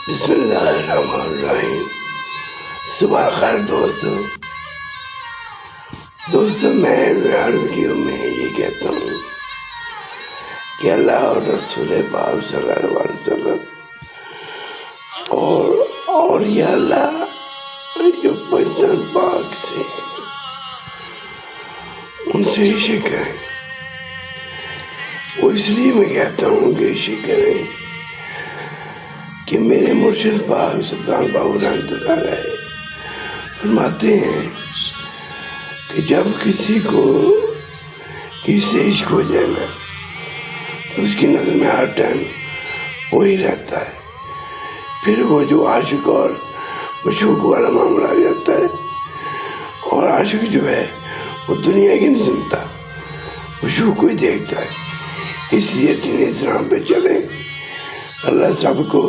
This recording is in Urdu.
بسم اللہ الرحمن الرحیم۔ صبح خیر دوستو میں ہر ویڈیو میں یہ کہتا ہوں کہ اللہ اور رسول پاک صلی اللہ علیہ وسلم اور یا اللہ جو پنجتن پاک سے ان سے عشق کریں۔ وہ اس لیے میں کہتا ہوں کہ عشق کریں کہ میرے مرشد پاک سلطان باہو رحمۃ اللہ علیہ فرماتے ہیں کہ جب کسی کو کسی سے عشق ہو جائے نا تو اس کی نظر میں ہر ٹائم وہی رہتا ہے، پھر وہ جو عاشق اور مشوق والا معاملہ آ جاتا ہے، اور عاشق جو ہے وہ دنیا کی نہیں سنتا، مشوق کو ہی دیکھتا ہے۔ اس لیے دین اسلام پہ چلیں۔ اللہ سب کو